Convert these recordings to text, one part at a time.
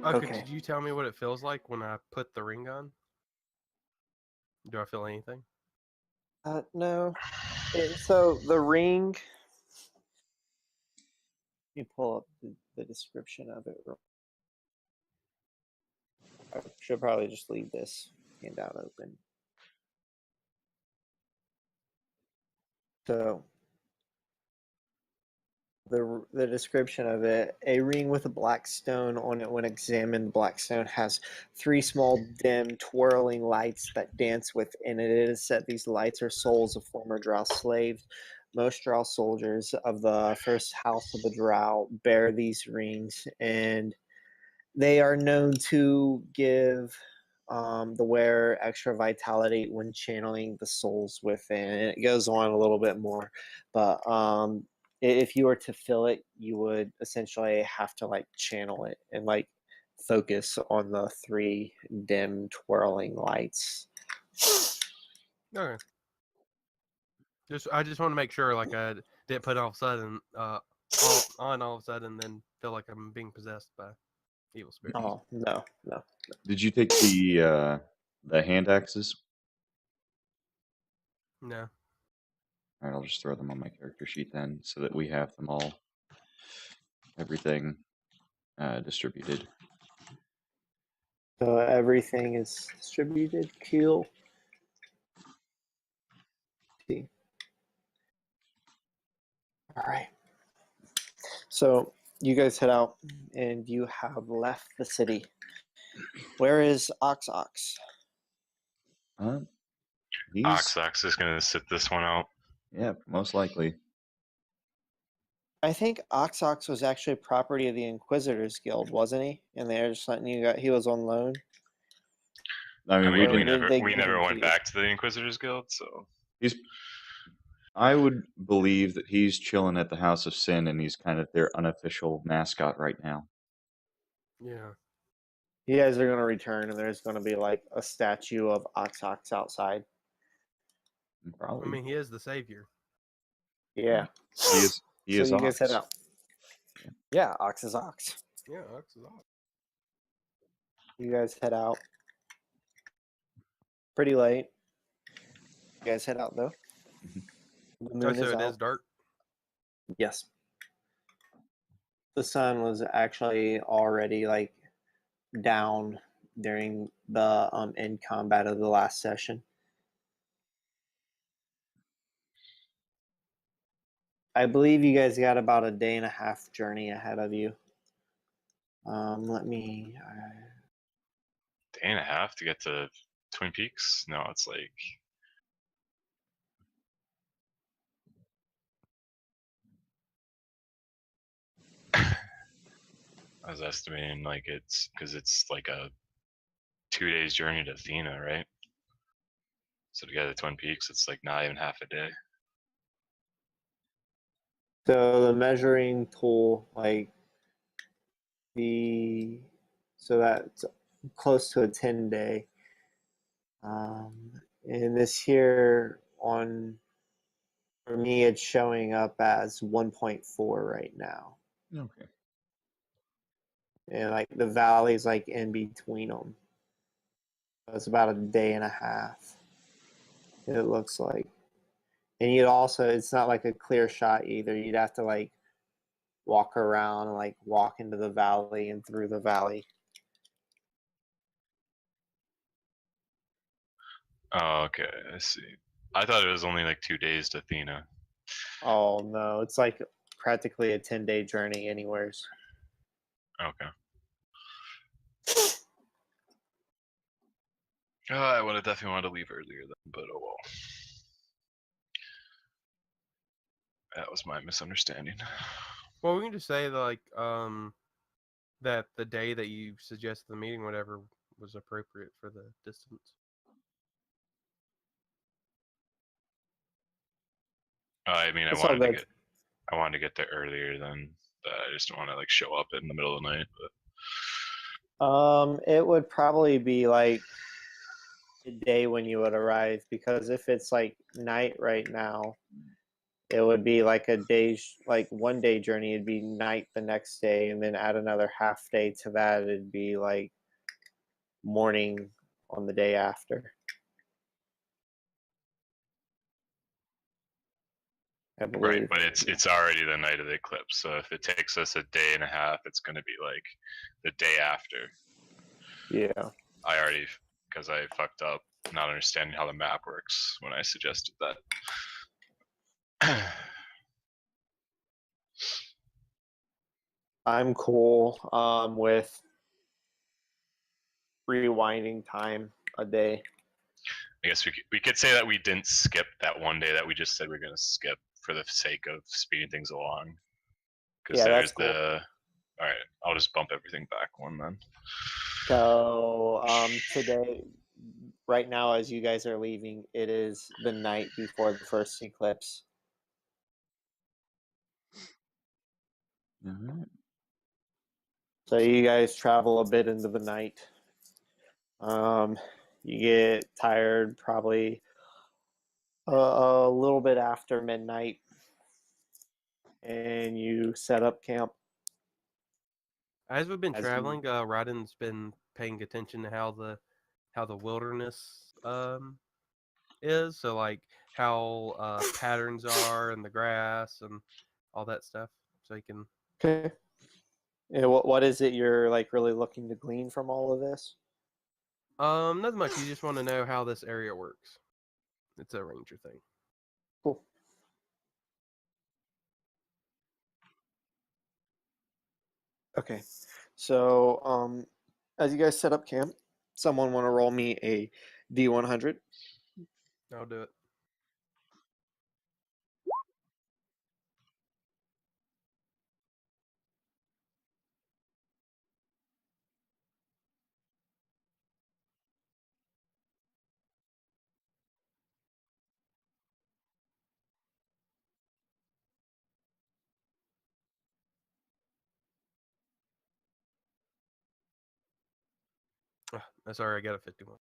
Okay, Okay. did you tell me what it feels like when I put the ring on? Do I feel anything? No. So the ring. Let me pull up the description of it. I should probably just leave this handout open. So the description of it: a ring with a black stone on it. When examined, the black stone has 3 small, dim, twirling lights that dance within it. It is said these lights are souls of former Drow slaves. Most Drow soldiers of the first house of the Drow bear these rings, and they are known to give the wearer extra vitality when channeling the souls within. And it goes on a little bit more, but if you were to fill it, you would essentially have to like channel it and like focus on the 3 dim twirling lights. Okay. I just want to make sure, like, I didn't put it all of a sudden, all of a sudden, then feel like I'm being possessed by evil spirits. Oh no. Did you take the hand axes? No. All right, I'll just throw them on my character sheet then, so that we have them all, everything distributed. So everything is distributed. Cool. See. All right. So you guys head out, and you have left the city. Where is Ox? He's Oxox is going to sit this one out. yeah, most likely. I think Ox was actually property of the Inquisitors Guild, wasn't he? And they're just letting you go. He was on loan. I mean, we did never they we give never him to went you? back to the Inquisitors Guild, so he's. I would believe that he's chilling at the House of Sin, and he's kind of their unofficial mascot right now. Yeah. You guys are going to return, and there's going to be like a statue of Ox outside. Probably. I mean, he is the savior. Yeah. He is. He so is you Ox. guys head out. Yeah, Ox is Ox. Yeah, Ox is Ox. You guys head out. Pretty late. You guys head out though. The Oh, moon so is it out. is dark? Yes. The sun was actually already like down during the end combat of the last session. I believe you guys got about a day and a half journey ahead of you. Let me. day and a half to get to Twin Peaks? No, it's like I was estimating like it's because it's like a 2 days journey to Athena, right? So to get to Twin Peaks, it's like not even half a day. So the measuring tool, like so that's close to a 10-day. And this here for me, it's showing up as 1.4 right now. Okay. And like the valley's like in between them. So it's about a day and a half. It looks like. And it's not like a clear shot either. You'd have to like walk around and like walk into the valley and through the valley. Oh, okay, I see. I thought it was only like 2 days to Athena. Oh no, it's like practically a 10-day journey anywheres. Okay. I would have definitely wanted to leave earlier then, but oh well. That was my misunderstanding. Well, we can just say that, like, that the day that you suggested the meeting, whatever, was appropriate for the distance. I mean, It's all good. I wanted to get there earlier than that. I just don't want to like show up in the middle of the night. But It would probably be like the day when you would arrive, because if it's like night right now, it would be like a day's, like 1 day journey. It'd be night the next day, and then add another half day to that. It'd be like morning on the day after. I believe. Right, but it's already the night of the eclipse. So if it takes us a day and a half, it's going to be like the day after. Yeah. I already, because I fucked up not understanding how the map works when I suggested that. I'm cool with rewinding time a day. I guess we could say that we didn't skip that 1 day that we just said we are going to skip for the sake of speeding things along. Because Yeah, there's that's cool. all right, I'll just bump everything back one then. So today, right now, as you guys are leaving, it is the night before the first eclipse. All right. So you guys travel a bit into the night. You get tired probably a little bit after midnight, and you set up camp. As we've been As you- traveling, Ryden's been paying attention to how the wilderness is. So like how patterns are in the grass and all that stuff. So he can. Okay. And what is it you're like really looking to glean from all of this? Nothing much. You just want to know how this area works. It's a ranger thing. Cool. Okay. So as you guys set up camp, someone want to roll me a D100? I'll do it. Sorry, I got a 51.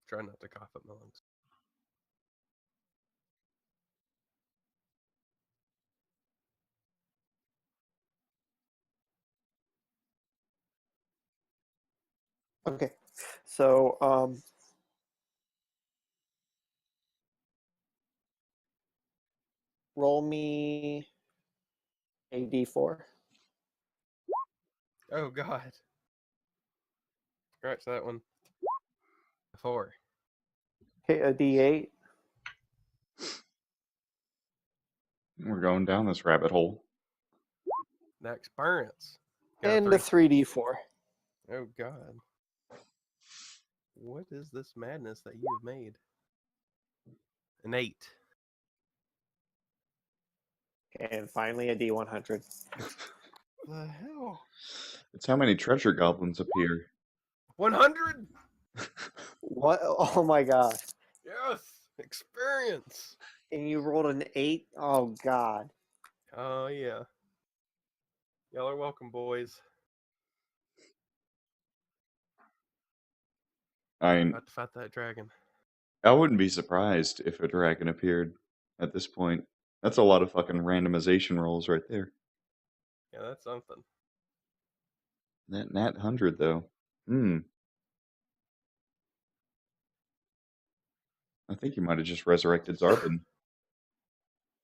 Try not to cough up my lungs. Okay. So roll me a D4. Oh God. Scratch that one. 4. Okay, a D8. We're going down this rabbit hole. The experience. Got And a 3D4. Oh God. What is this madness that you have made? An 8. And finally a D100. The hell? It's how many treasure goblins appear. 100? What? Oh my god. Yes. Experience. And you rolled an 8? Oh god. Oh yeah. Y'all are welcome, boys. I About to fight that dragon. wouldn't be surprised if a dragon appeared at this point. That's a lot of fucking randomization rolls right there. Yeah, that's something. That nat 100 though. I think you might have just resurrected Zarbin.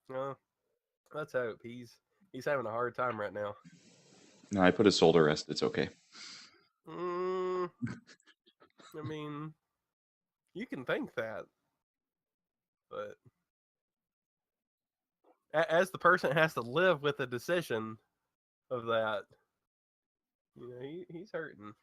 No, let's hope. He's having a hard time right now. No, I put his soul to rest. It's okay. I mean, you can think that, but as the person has to live with the decision of that, you know, he's hurting.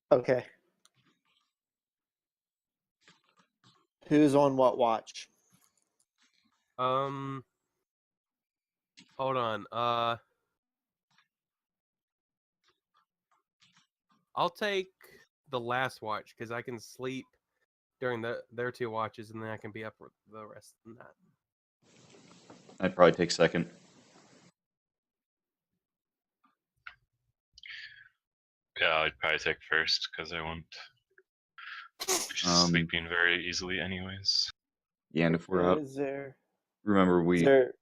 Okay. Who's on what watch? Hold on. I'll take the last watch because I can sleep during their 2 watches, and then I can be up for the rest of the night. I'd probably take second. Yeah, I'd probably take first because I won't be Um, sleeping very easily, anyways. Yeah, and if we're out, Is there? remember Is there?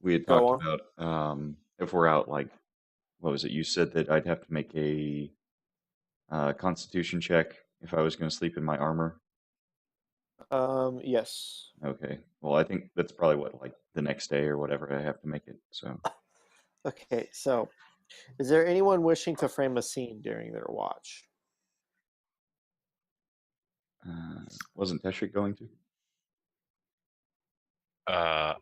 we had Go talked on. about if we're out, like, what was it? You said that I'd have to make a Constitution check if I was going to sleep in my armor. Yes. Okay. Well, I think that's probably what, like, the next day or whatever I have to make it. So, Okay, so is there anyone wishing to frame a scene during their watch? wasn't Teshik going to? Have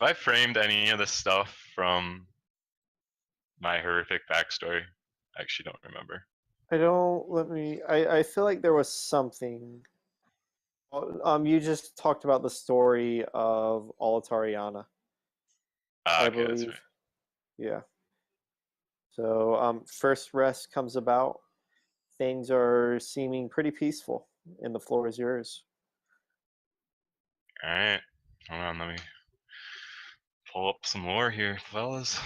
I framed any of the stuff from my horrific backstory? I actually don't remember. I feel like there was something. You just talked about the story of Alatariana, I Okay, that's believe. right. Yeah. So, first rest comes about. Things are seeming pretty peaceful, and the floor is yours. All right, hold on, let me pull up some lore here, fellas.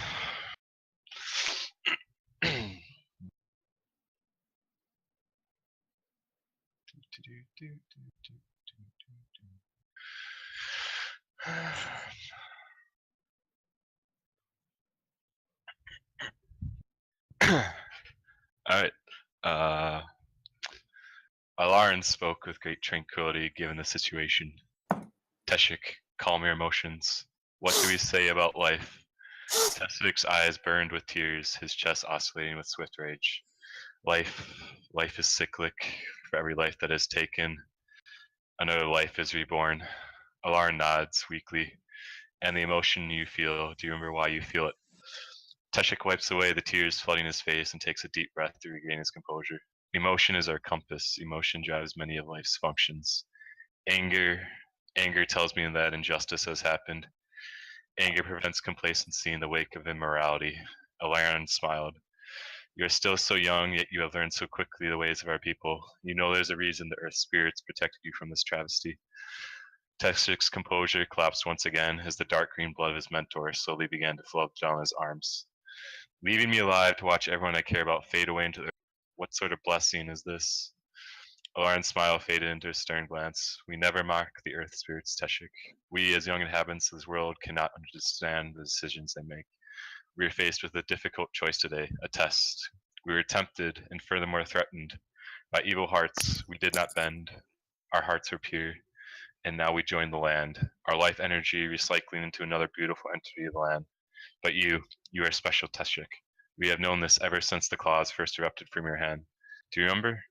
Alright. Alarin spoke with great tranquility given the situation. Teshik, calm your emotions. What do we say about life? Teshik's eyes burned with tears, his chest oscillating with swift rage. Life is cyclic. For every life that is taken, another life is reborn. Alarin nods weakly. And the emotion you feel, do you remember why you feel it? Teshik wipes away the tears flooding his face and takes a deep breath to regain his composure. Emotion is our compass. Emotion drives many of life's functions. Anger tells me that injustice has happened. Anger prevents complacency in the wake of immorality. Alarin smiled. You are still so young, yet you have learned so quickly the ways of our people. You know there's a reason the Earth spirits protected you from this travesty. Teshik's composure collapsed once again as the dark green blood of his mentor slowly began to flow down his arms. Leaving me alive to watch everyone I care about fade away into the earth. What sort of blessing is this? Alarin's smile faded into a stern glance. We never mock the earth spirits, Teshik. We, as young inhabitants of this world, cannot understand the decisions they make. We are faced with a difficult choice today, a test. We were tempted and furthermore threatened by evil hearts. We did not bend. Our hearts were pure, and now we join the land. Our life energy recycling into another beautiful entity of the land. But you are special, Teshik. We have known this ever since the claws first erupted from your hand. Do you remember?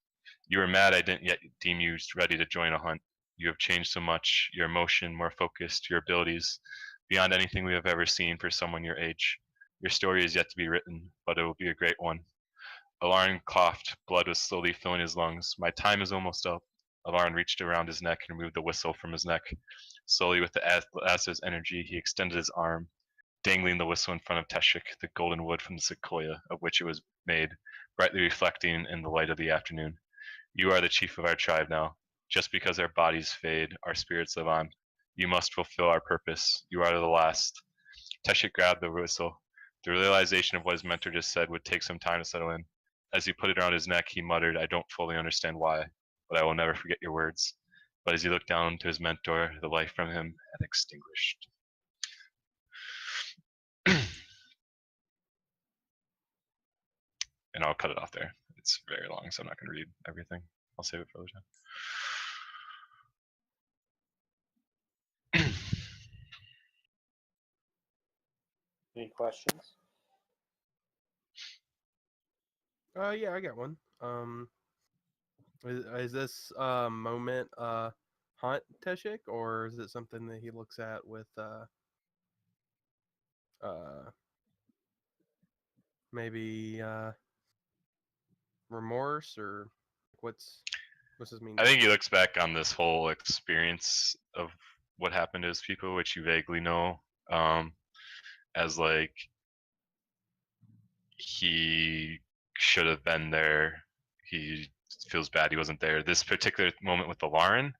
You were mad I didn't yet deem you ready to join a hunt. You have changed so much, your emotion, more focused, your abilities, beyond anything we have ever seen for someone your age. Your story is yet to be written, but it will be a great one. Alarin coughed. Blood was slowly filling his lungs. My time is almost up. Alarin reached around his neck and removed the whistle from his neck. Slowly, with the Asta's energy, he extended his arm, dangling the whistle in front of Teshik, the golden wood from the sequoia of which it was made, brightly reflecting in the light of the afternoon. You are the chief of our tribe now. Just because our bodies fade, our spirits live on. You must fulfill our purpose. You are the last. Teshik grabbed the whistle. The realization of what his mentor just said would take some time to settle in. As he put it around his neck, he muttered, I don't fully understand why, but I will never forget your words. But as he looked down to his mentor, the light from him had extinguished. And I'll cut it off there. It's very long, so I'm not going to read everything. I'll save it for other time. Any questions? Yeah, I got one. Is this moment haunt Teshik, or is it something that he looks at with maybe remorse, or what's his mean? I think he looks back on this whole experience of what happened to his people, which you vaguely know, as like he should have been there. He feels bad he wasn't there. This particular moment with the Lauren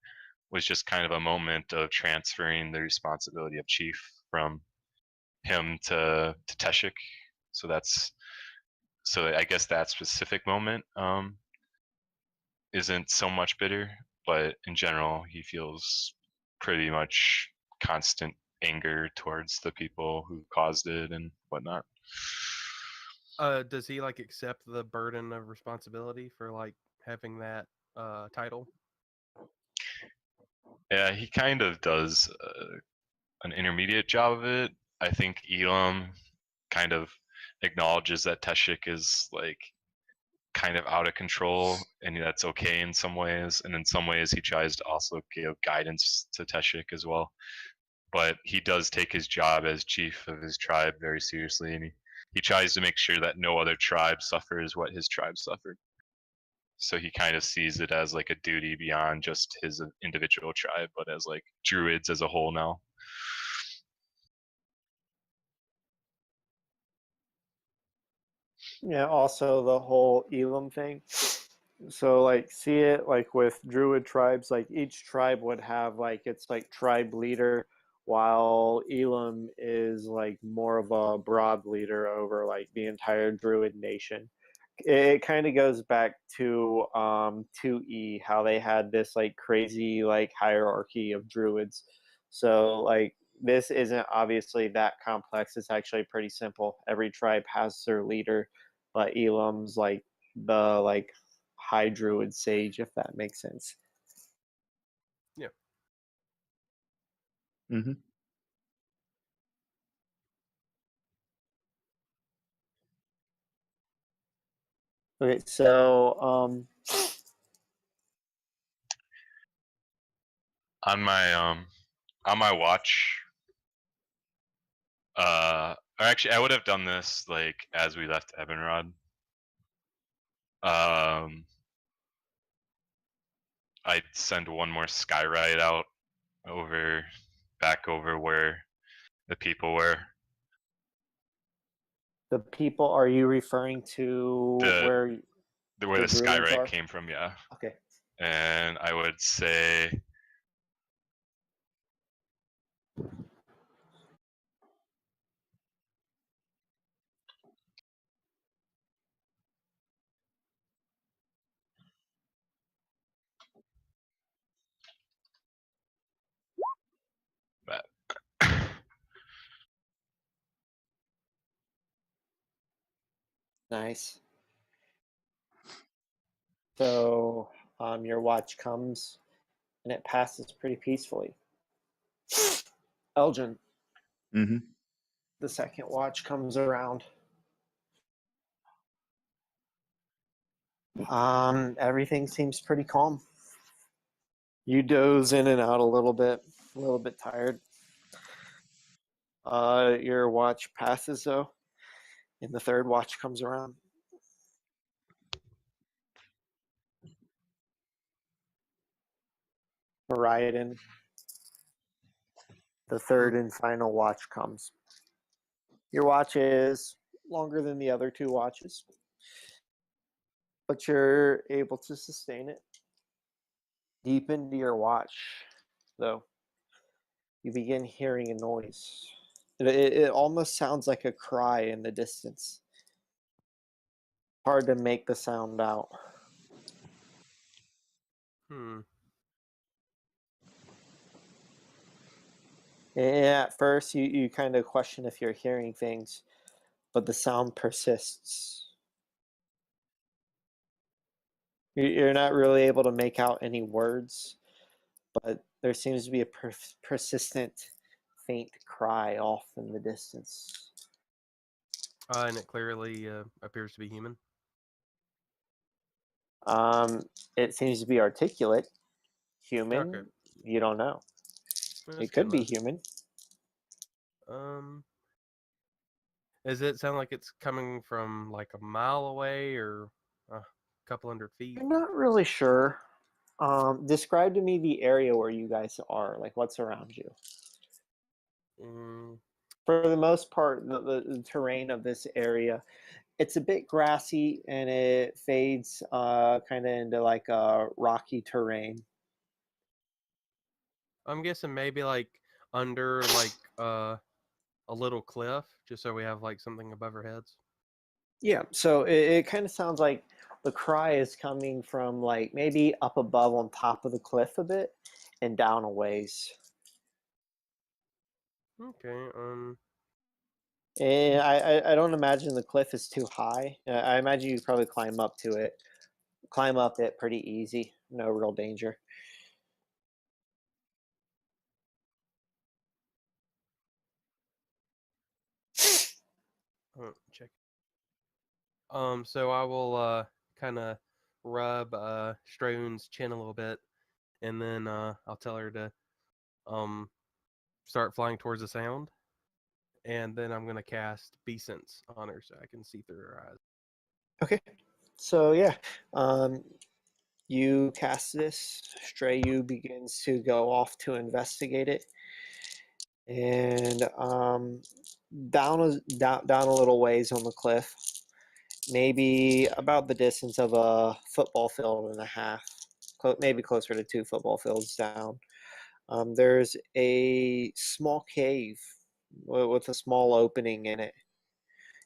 was just kind of a moment of transferring the responsibility of chief from him to Teshik, So I guess that specific moment isn't so much bitter, but in general he feels pretty much constant anger towards the people who caused it and whatnot. Does he like accept the burden of responsibility for like having that title? Yeah, he kind of does an intermediate job of it. I think Elam kind of acknowledges that Teshik is like kind of out of control, and that's okay in some ways. And in some ways, he tries to also give guidance to Teshik as well. But he does take his job as chief of his tribe very seriously, and he tries to make sure that no other tribe suffers what his tribe suffered. So he kind of sees it as like a duty beyond just his individual tribe, but as like druids as a whole now. Yeah, also the whole Elam thing. So like see it like with druid tribes, like each tribe would have like its like tribe leader, while Elam is like more of a broad leader over like the entire druid nation. It kind of goes back to 2E, how they had this like crazy like hierarchy of druids. So like this isn't obviously that complex. It's actually pretty simple. Every tribe has their leader, but Elam's like the like high druid sage, if that makes sense. Yeah. Mm-hmm. Okay, so On my watch, or actually I would have done this like as we left Ebenrod. I'd send one more sky ride out back over where the people were. the people, are you referring to The where where the sky druids ride are? came from, yeah. Okay. And I would say that. Nice. So your watch comes and it passes pretty peacefully. Elgin, Mm-hmm. the second watch comes around. Everything seems pretty calm. You doze in and out a little bit tired. Your watch passes though, and the third watch comes around. Raiden, the third and final watch comes. Your watch is longer than the other two watches, but you're able to sustain it. Deep into your watch, though, you begin hearing a noise. It almost sounds like a cry in the distance. Hard to make the sound out. Hmm. And at first, you kind of question if you're hearing things, but the sound persists. You're not really able to make out any words, but there seems to be a persistent, faint cry off in the distance. And it clearly appears to be human. Um, it seems to be articulate. Human, Okay. you don't know. Well, It that's could good be enough. human. Does it sound like it's coming from like a mile away or a couple hundred feet? You're not really sure. Describe to me the area where you guys are, like what's around you. Mm, For the most part, the terrain of this area, it's a bit grassy and it fades kind of into like a rocky terrain. I'm guessing maybe like under like a little cliff, just so we have like something above our heads? Yeah, so it kind of sounds like the cry is coming from like maybe up above on top of the cliff a bit and down a ways. Okay. And I don't imagine the cliff is too high. I imagine you probably climb up it pretty easy, no real danger. Check. So I will kind of rub Strone's chin a little bit, and then I'll tell her to um start flying towards the sound, and then I'm gonna cast Bee Sense on her so I can see through her eyes. Okay, so yeah, you cast this. Strayu begins to go off to investigate it, and down a little ways on the cliff, maybe about the distance of a football field and a half, maybe closer to 2 football fields down. There's a small cave with a small opening in it.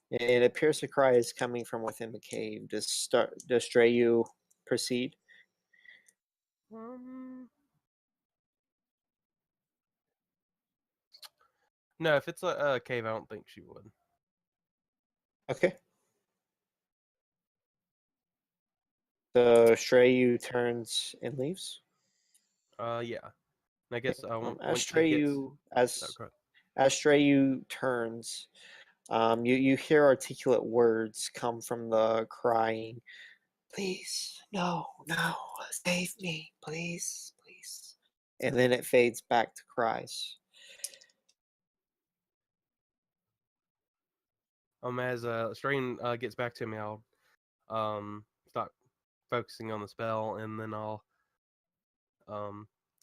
It appears the cry is coming from within the cave. Does Strayu proceed? Um, no, if it's a cave, I don't think she would. Okay. So Strayu turns and leaves. Yeah. And I guess As once she gets, Strayu oh, go ahead. as Strayu turns, you hear articulate words come from the crying. Please, no, no, save me, please, please. And then it fades back to cries. As Strain gets back to me, I'll stop focusing on the spell, and then I'll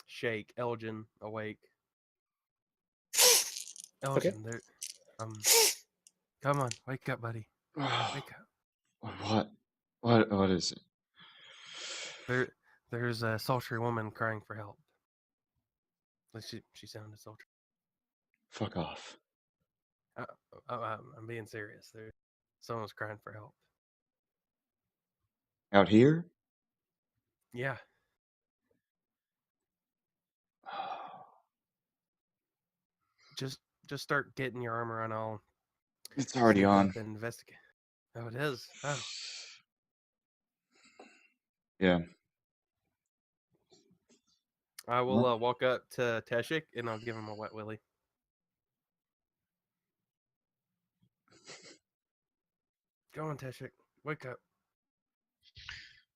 shake Elgin awake. Okay. Elgin, there, um, come on, wake up, buddy, wake up. What is it? There's a sultry woman crying for help. Like she sounded sultry. Fuck off. Uh, I'm being serious. Someone's crying for help. Out here? Yeah, just start getting your armor on. I'll It's already sneak on. up and investigate. Oh, it is. Oh, Yeah. I will walk up to Teshik and I'll give him a wet willy. Go on, Teshik. Wake up.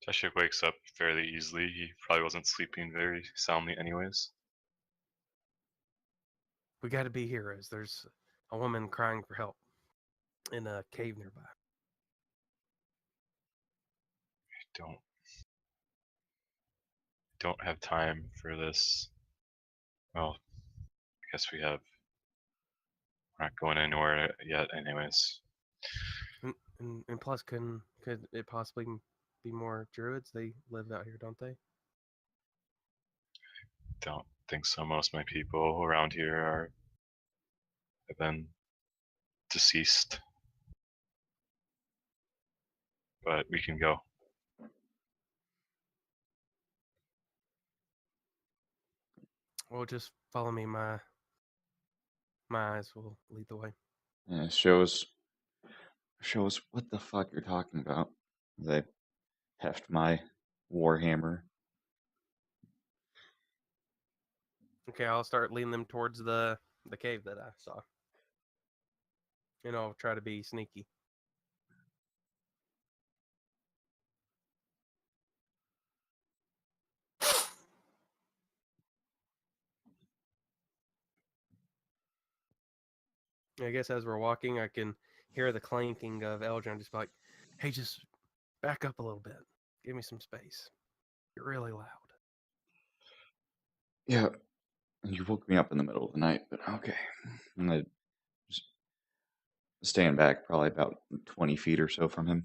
Teshik wakes up fairly easily. He probably wasn't sleeping very soundly anyways. We got to be heroes. There's a woman crying for help in a cave nearby. Don't have time for this. Well, I guess we have. We're not going anywhere yet anyways. And plus, could it possibly be more druids? They live out here, don't they? Don't think so. Most of my people around here have been deceased. But we can go. Well, just follow me. My eyes will lead the way. Yeah, shows what the fuck you're talking about. They heft my warhammer. Okay, I'll start leading them towards the cave that I saw. And I'll try to be sneaky. I guess as we're walking, I can hear the clanking of Eldrin. Just like, hey, just back up a little bit. Give me some space. You're really loud. Yeah, and you woke me up in the middle of the night, but okay. And I just stand back probably about 20 feet or so from him.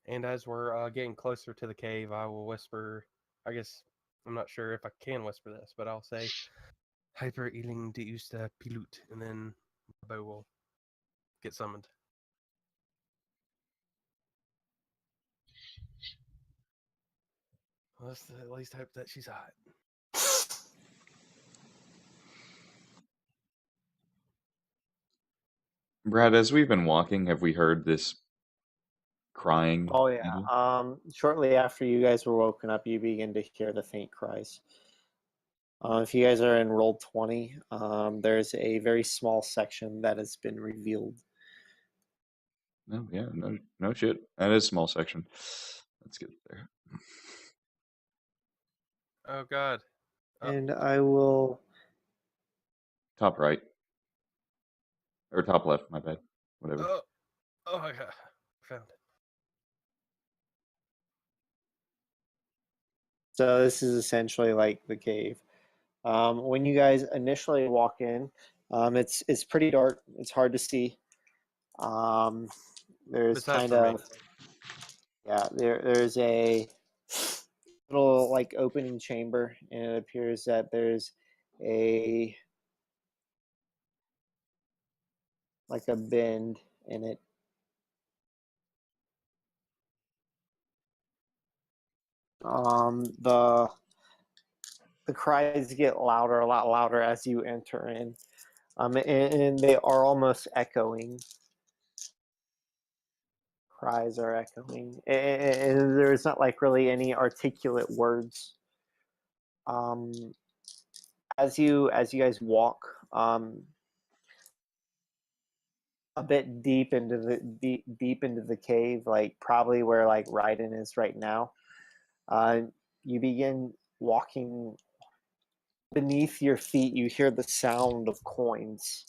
And as we're getting closer to the cave, I will whisper. I guess I'm not sure if I can whisper this, but I'll say, Hyper Ealing de Usta Pilut, and then my bow will get summoned. Let's at least hope that she's hot. Brad, as we've been walking, have we heard this crying? Oh at yeah. all? Shortly after you guys were woken up, you begin to hear the faint cries. If you guys are in roll 20, there's a very small section that has been revealed. No, yeah, no shit. That is a small section. Let's get there. Oh God. And I will. Top right. Or top left, my bad. Whatever. Oh my God. Found it. So this is essentially like the cave. When you guys initially walk in, it's pretty dark. It's hard to see. There's Besides kind for me. of there's a little like opening chamber, and it appears that there's a bend in it. The cries get a lot louder as you enter in, and they are almost echoing. Cries are echoing, and there's not like really any articulate words. As you guys walk, a bit deep into the cave, like probably where like Raiden is right now. You begin walking. Beneath your feet, you hear the sound of coins.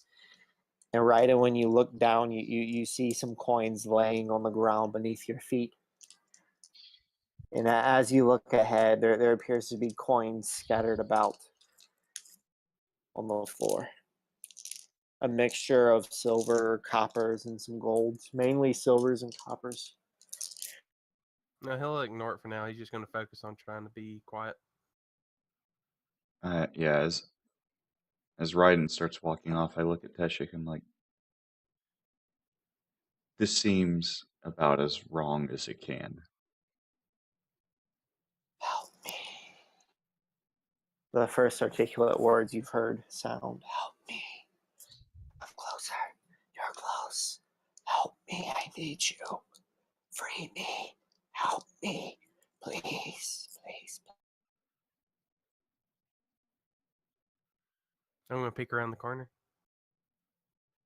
And right when you look down, you see some coins laying on the ground beneath your feet. And as you look ahead, there appears to be coins scattered about on the floor. A mixture of silver, coppers, and some golds. Mainly silvers and coppers. No, he'll ignore it for now. He's just going to focus on trying to be quiet. Yeah, as Raiden starts walking off, I look at Teshik and I'm like, this seems about as wrong as it can. Help me. The first articulate words you've heard sound. Help me. I'm closer. You're close. Help me. I need you. Free me. Help me. Please. Please. I'm going to peek around the corner.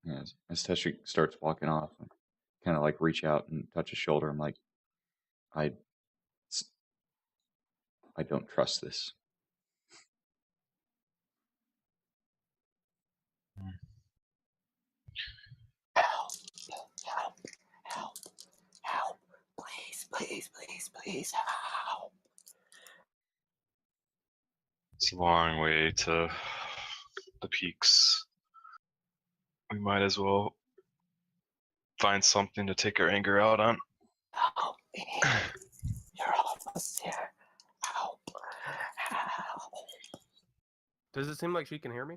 Yeah, as Teshik starts walking off, I kind of like reach out and touch his shoulder. I'm like, I don't trust this. Help. Help. Help. Help. Please. Please. Please. Please. Help. It's a long way to the peaks. We might as well find something to take our anger out on. Help me. You're almost there. Help. Help. Does it seem like she can hear me?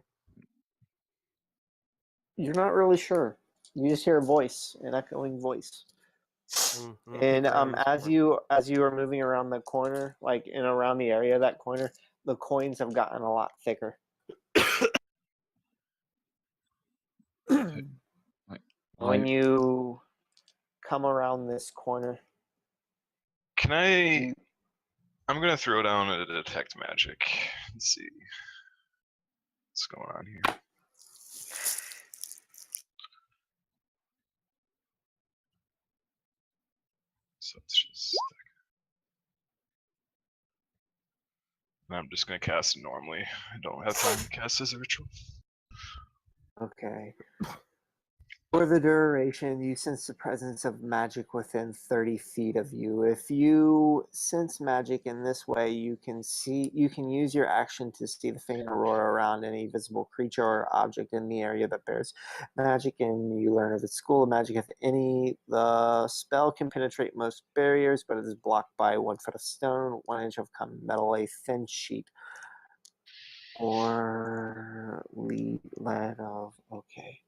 You're not really sure. You just hear a voice, an echoing voice. And as you are moving around the corner, like in around the area of that corner, the coins have gotten a lot thicker. When you come around this corner, Can I? I'm gonna throw down a detect magic. Let's see what's going on here. So it's just. I'm just gonna cast it normally. I don't have time to cast as a ritual. okay. For the duration, you sense the presence of magic within 30 feet of you. If you sense magic in this way, you can use your action to see the faint aurora around any visible creature or object in the area that bears magic, and you learn of its school of magic. If any, the spell can penetrate most barriers, but it is blocked by 1 foot of stone, 1 inch of common metal, a thin sheet Or lad of, okay.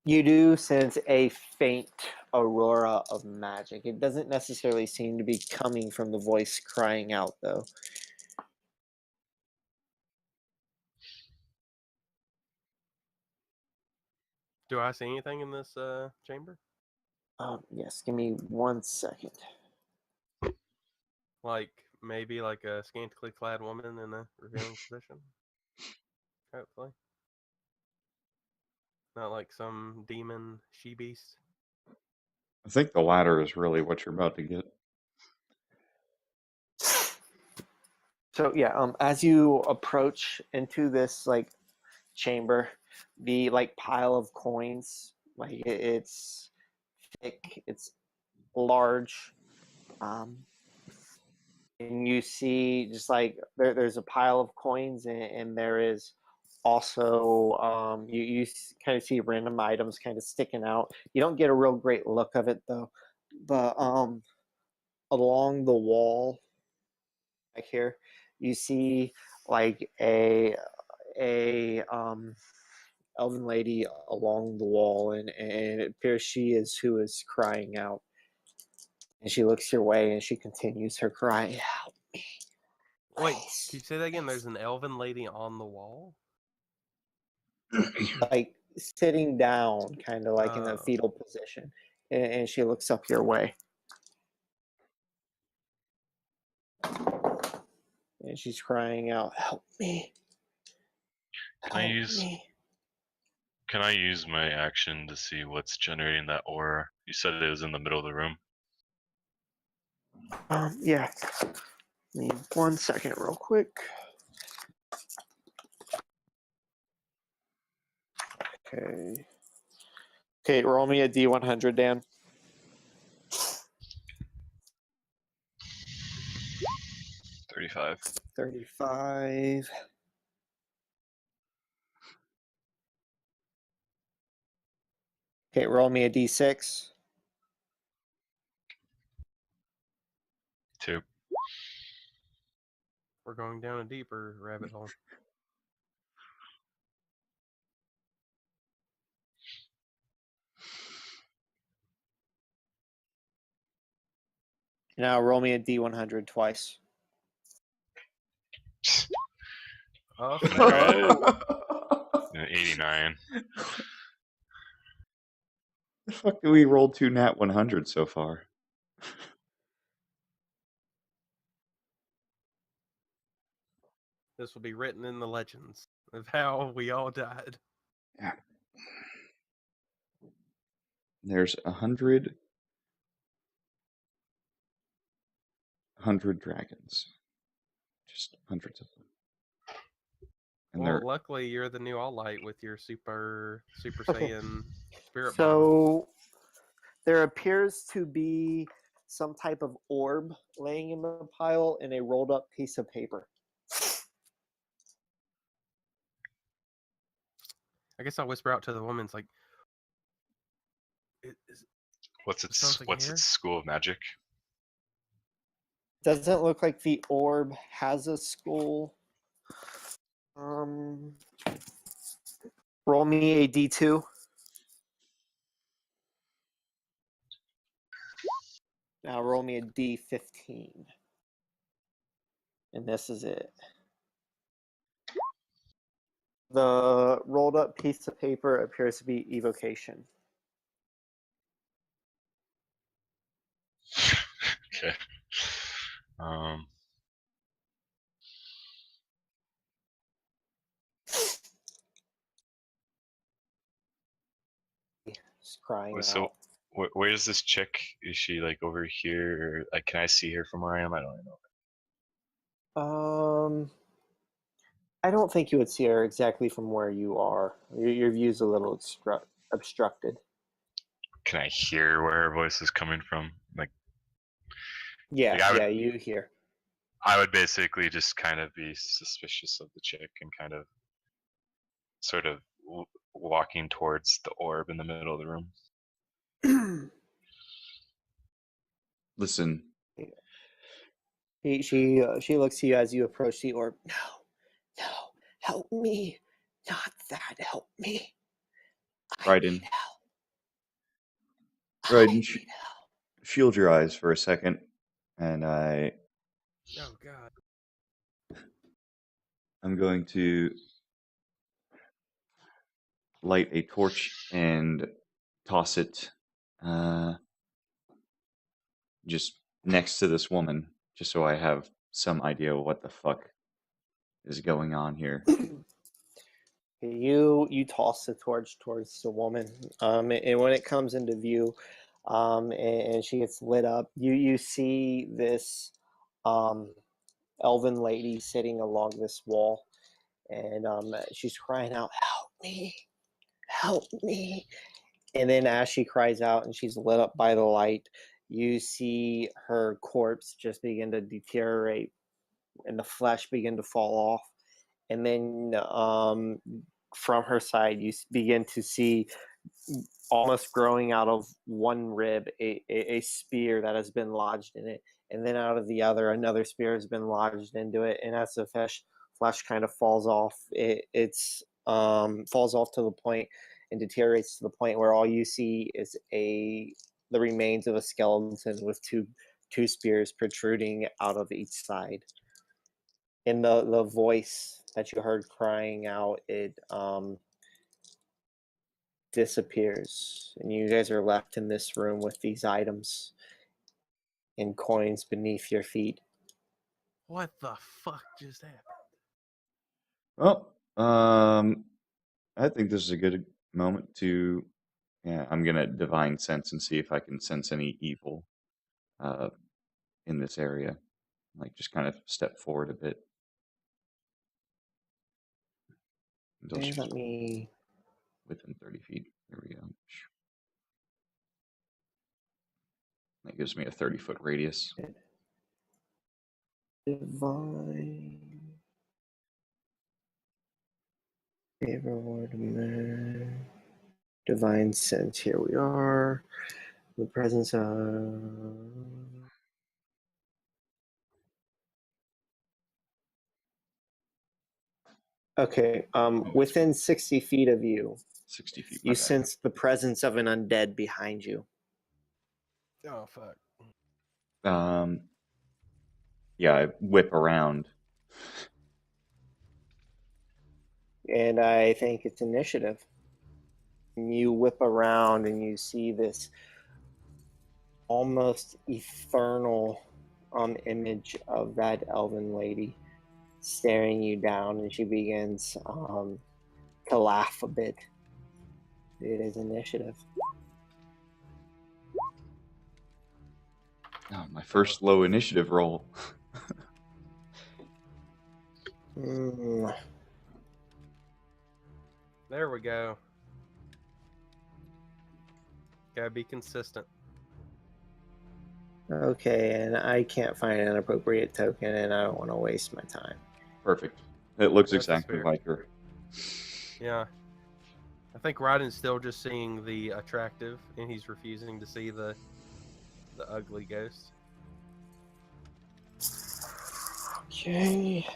You do sense a faint aurora of magic. It doesn't necessarily seem to be coming from the voice crying out, though. Do I see anything in this chamber? Yes, give me 1 second. Like maybe like a scantily clad woman in a revealing position? Hopefully. Not like some demon she-beast. I think the latter is really what you're about to get. So yeah, as you approach into this like chamber, the like pile of coins, like it's thick, it's large, and you see just like there's a pile of coins, and there is also you kind of see random items kind of sticking out. You don't get a real great look of it though, but along the wall back here, you see like a elven lady along the wall, and it appears she is who is crying out. And she looks your way and she continues her cry. Help me. Wait, Please. can you say that again? There's an elven lady on the wall? Like sitting down, kind of like in a Oh. fetal position. And she looks up your way. And she's crying out, help me. Help me. Can I use my action to see what's generating that aura? You said it was in the middle of the room. Yeah. Need 1 second real quick. Okay. Okay, roll me a D100, Dan. 35. 35. Okay, roll me a D6. 2. We're going down a deeper rabbit hole. Now roll me a D100 twice. Oh, Alright. 89. The fuck do we roll 2 nat 100 so far? This will be written in the legends of how we all died. Yeah. There's 100 dragons. Just hundreds of them. And Well, they're luckily you're the new All Light with your Super Okay. Saiyan spirit bomb. So there appears to be some type of orb laying in the pile in a rolled up piece of paper. I guess I'll whisper out to the woman. It's like, What's sounds like its hair? school of magic? Doesn't look like the orb has a skull. Roll me a D2. Now roll me a D15. And this is it. The rolled up piece of paper appears to be evocation. Okay. Just crying So out. where's this chick? Is she like over here, or like can I see her from where I am? I don't know. I don't think you would see her exactly from where you are. Your view's a little obstructed. Can I hear where her voice is coming from? Like Yeah, I would, yeah, you hear. I would basically just kind of be suspicious of the chick and kind of sort of walking towards the orb in the middle of the room. Listen, She looks to you as you approach the orb. No, no, help me, not that. Help me. I need Raiden, help. I Raiden, need help. shield your eyes for a second, and Oh God. I'm going to light a torch and toss it just next to this woman, just so I have some idea what the fuck is going on here. You toss the torch towards the woman, and when it comes into view, and she gets lit up, you see this elven lady sitting along this wall, and she's crying out, "Help me! Help me!" And then as she cries out and she's lit up by the light, you see her corpse just begin to deteriorate and the flesh begin to fall off. And then from her side, you begin to see almost growing out of one rib a spear that has been lodged in it. And then out of the other, another spear has been lodged into it. And as the flesh kind of falls off, it's falls off to the point and deteriorates to the point where all you see is the remains of a skeleton with two spears protruding out of each side. And the voice that you heard crying out, it disappears, and you guys are left in this room with these items and coins beneath your feet. What the fuck just happened? Well, I think this is a good moment to, yeah, I'm gonna divine sense and see if I can sense any evil uh, in this area. Like, just kind of step forward a bit until Okay, she's let me. within 30 feet. There we go. That gives me a 30-foot radius. Divine. Favor word man. Divine sense. Here we are. The presence of. Okay. Oh, it's Within 60 feet of you, 60 feet. you My bad. sense the presence of an undead behind you. Oh fuck. Yeah, I whip around. And I think it's initiative. You whip around and you see this almost eternal image of that elven lady staring you down, and she begins to laugh a bit. It is initiative. Oh, my first low initiative roll. There we go. Gotta be consistent. Okay, and I can't find an appropriate token, and I don't want to waste my time. Perfect. It looks That's the exactly spirit. like her. Yeah. I think Raiden's still just seeing the attractive, and he's refusing to see the ugly ghost. Okay.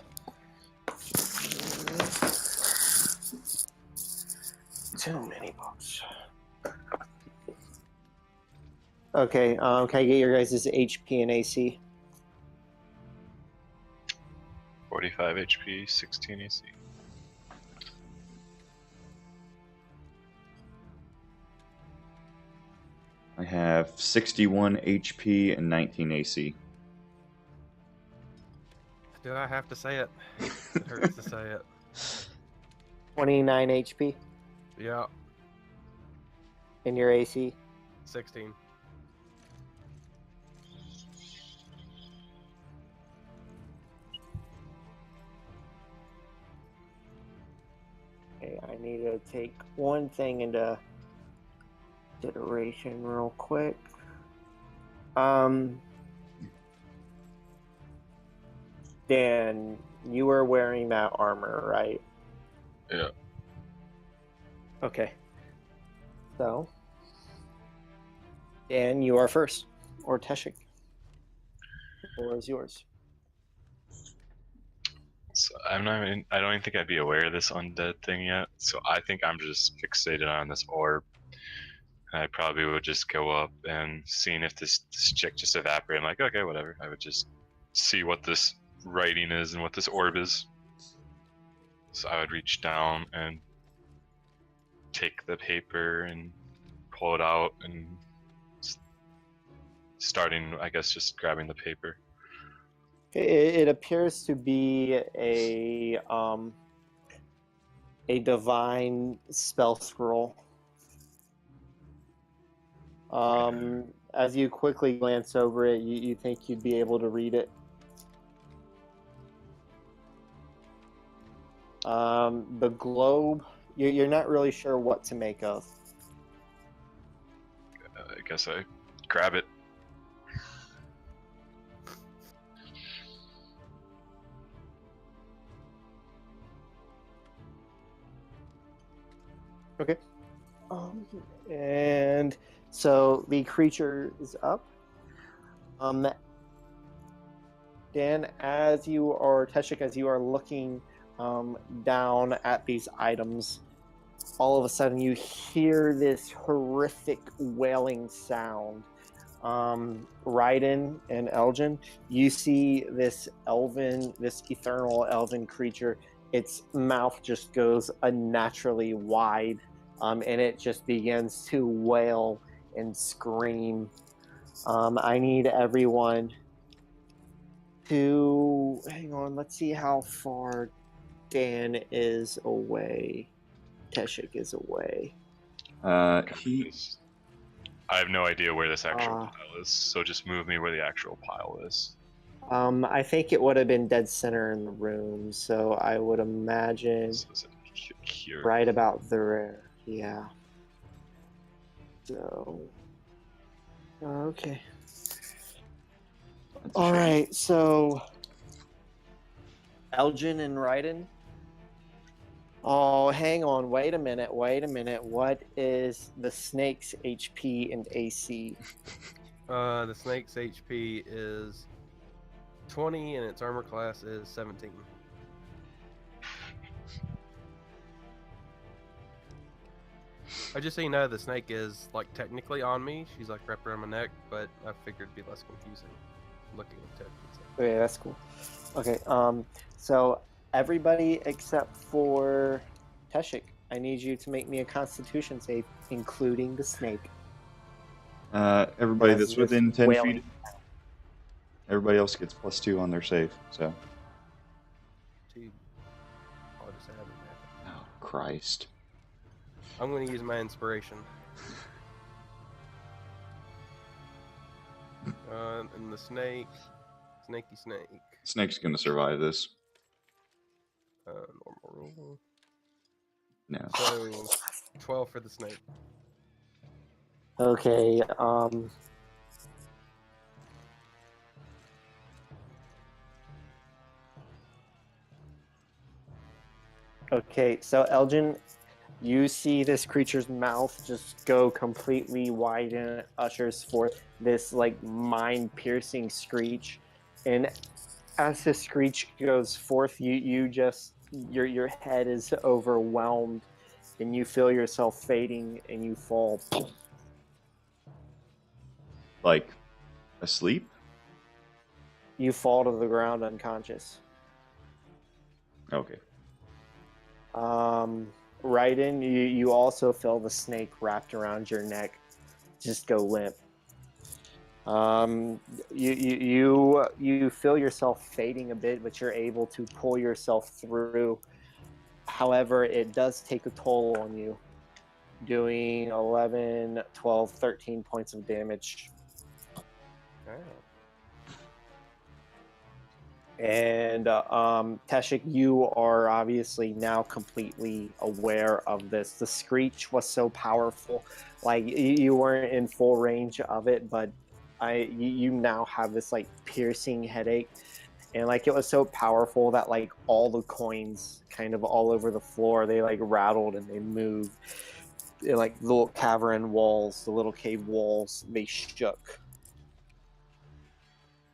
Too many books. Okay, can I get your guys' HP and AC? 45 HP, 16 AC. I have 61 HP and 19 AC. Do I have to say it? It hurts to say it. 29 HP Yeah, in your AC. 16. Okay, I need to take one thing into consideration real quick. Dan, you were wearing that armor, right? Yeah. Okay. So, Dan, you are first, or Teshik. The floor is yours. So I don't even think I'd be aware of this undead thing yet. So I think I'm just fixated on this orb. I probably would just go up and seeing if this chick just evaporated. I'm like, okay, whatever. I would just see what this writing is and what this orb is. So I would reach down and take the paper and pull it out and starting, I guess, just grabbing the paper. It appears to be a divine spell scroll. As you quickly glance over it, you think you'd be able to read it. The globe, you're not really sure what to make of. I guess I grab it. Okay. And so the creature is up. Dan, Teshik, as you are looking down at these items, all of a sudden you hear this horrific wailing sound. Raiden and Elgin, you see this ethereal elven creature. Its mouth just goes unnaturally wide, and it just begins to wail and scream. I need everyone to hang on. Let's see how far Dan is away. Teshik is away. I have no idea where this actual pile is, so just move me where the actual pile is. I think it would have been dead center in the room, so I would imagine Here. right about there. Yeah. So, okay. All right. So, Elgin and Raiden. Oh, hang on. Wait a minute. What is the snake's HP and AC? The snake's HP is 20 and its armor class is 17. Just so you know, the snake is like technically on me. She's like wrapped around my neck, but I figured it'd be less confusing looking at it. Okay, that's cool. Okay, so everybody except for Teshik, I need you to make me a Constitution save, including the snake. Everybody As that's this within 10 wailing- feet. Everybody else gets +2 on their save. So. I'll just add it there. Oh Christ! I'm going to use my inspiration. And the snake, snaky snake. Snake's gonna survive this. Normal roll. No. So 12 for the snake. Okay, Okay, so Elgin, you see this creature's mouth just go completely wide and it ushers forth this like mind-piercing screech. And as this screech goes forth, your head is overwhelmed and you feel yourself fading and you fall. Like, asleep? You fall to the ground unconscious. Okay. Raiden, you also feel the snake wrapped around your neck just go limp. You feel yourself fading a bit, but you're able to pull yourself through. However, it does take a toll on you, doing 11, 12, 13 points of damage. Oh. And Teshik, you are obviously now completely aware of this. The screech was so powerful, like you weren't in full range of it, but you now have this like piercing headache, and like it was so powerful that like all the coins kind of all over the floor, they like rattled and they moved. Like the little cavern walls, the little cave walls, they shook.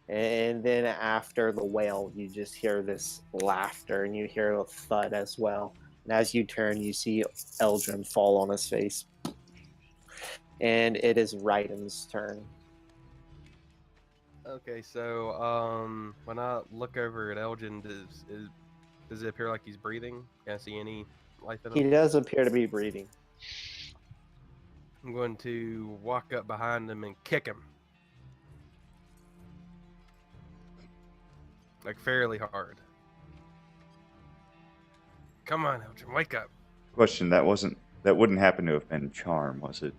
And then after the wail, you just hear this laughter and you hear a thud as well. And as you turn, you see Eldrin fall on his face. And it is Raiden's turn. Okay, so when I look over at Elgin, does it appear like he's breathing? Can I see any life in He him? does appear to be breathing. I'm going to walk up behind him and kick him. Like fairly hard. Come on, Elgin, wake up. Question: that wouldn't happen to have been charm, was it?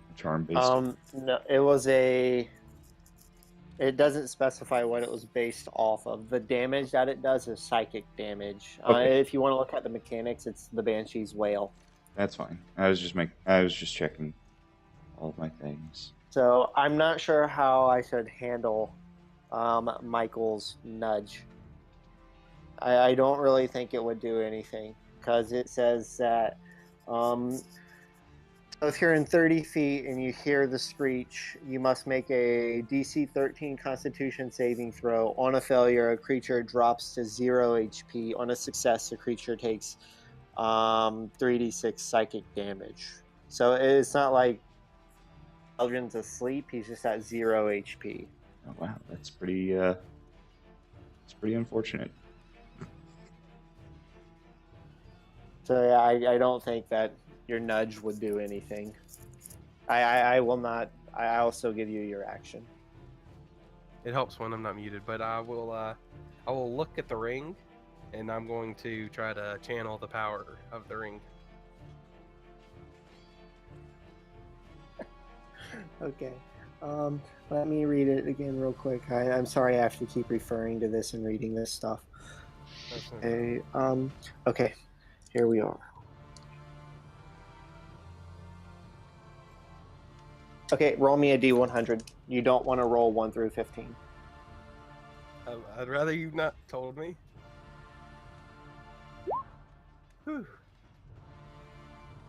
A charm based. No, it was a. It doesn't specify what it was based off of. The damage that it does is psychic damage. Okay. If you want to look at the mechanics, it's the Banshee's Wail. That's fine. I was just checking all of my things. So I'm not sure how I should handle Michael's nudge. I don't really think it would do anything because it says that if you're in 30 feet and you hear the screech, you must make a DC 13 Constitution saving throw. On a failure, a creature drops to 0 HP. On a success, the creature takes 3d6 psychic damage. So it's not like Eldrin's asleep; he's just at 0 HP. Oh wow, that's pretty unfortunate. So yeah, I don't think that your nudge would do anything. I will not. I'll still give you your action. It helps when I'm not muted, but I will look at the ring, and I'm going to try to channel the power of the ring. Okay. Let me read it again real quick. I'm sorry I have to keep referring to this and reading this stuff. Okay. Okay. Here we are. Okay, roll me a D100. You don't want to roll 1 through 15. I'd rather you not told me. Whew.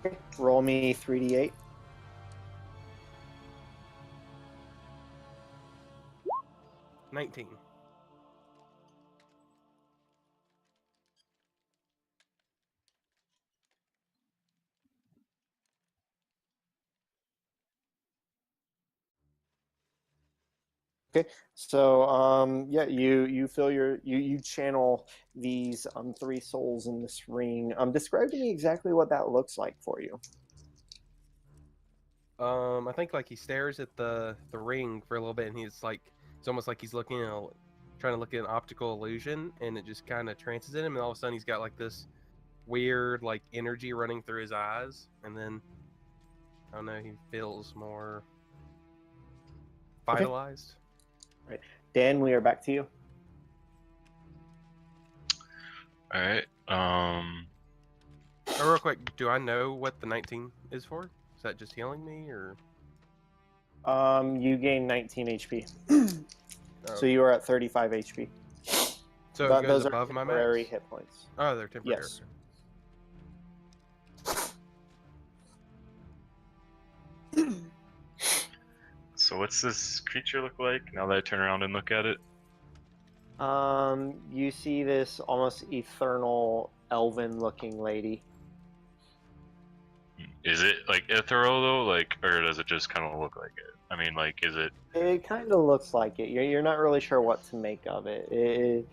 Okay. Roll me 3d8. $19. Okay, so yeah, you feel you channel these 3 souls in this ring. Describe to me exactly what that looks like for you. I think like he stares at the ring for a little bit, and he's like, it's almost like he's looking at trying to look at an optical illusion, and it just kind of trances in him, and all of a sudden he's got like this weird like energy running through his eyes, and then I don't know, he feels more vitalized. Right, Dan, we are back to you. All right. Oh, real quick, do I know what the 19 is for? Is that just healing me, or? You gain 19 HP, Oh. so you are at 35 HP. So it goes Those are above my temporary max? hit points. Oh, they're temporary. Yes. So what's this creature look like now that I turn around and look at it? You see this almost eternal elven-looking lady. Is it like ethereal though, like, or does it just kind of look like it? I mean, like, is it? It kind of looks like it. You're not really sure what to make of it. It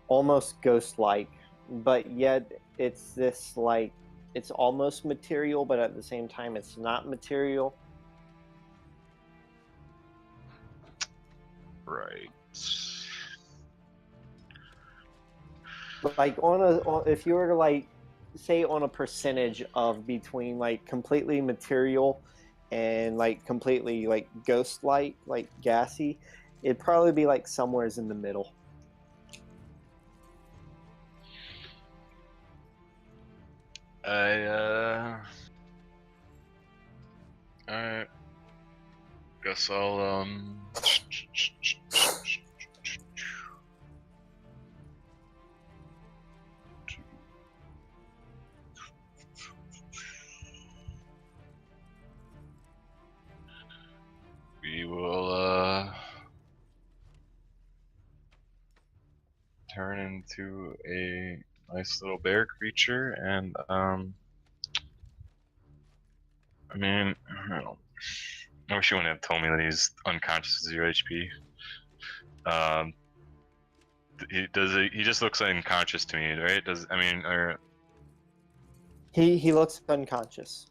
almost ghost-like, but yet it's this like it's almost material, but at the same time it's not material. Right. Like if you were to like say on a percentage of between like completely material and like completely like ghost-like, like gassy, it'd probably be like somewheres in the middle. Alright. Guess I'll we will into a nice little bear creature, and I mean, I don't know. I wish you wouldn't have told me that he's unconscious, 0 HP. He just looks unconscious to me, right? Or He looks unconscious.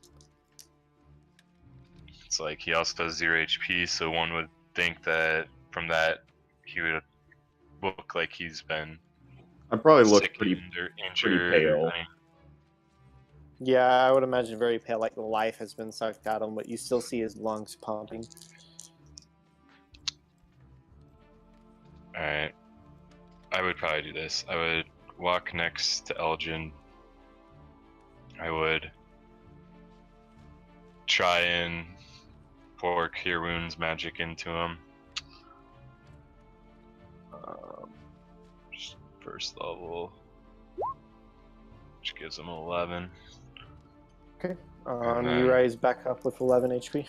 it's like he also has 0 HP, so one would think that from that he would look like he's been I probably look sickened or pretty injured. pale. Yeah, I would imagine very pale, like the life has been sucked out of him, but you still see his lungs pumping. Alright. I would probably do this. I would walk next to Elgin. I would try and pour Cure Wounds magic into him. Just first level, which gives him 11. Okay. And You then- rise back up with 11 HP.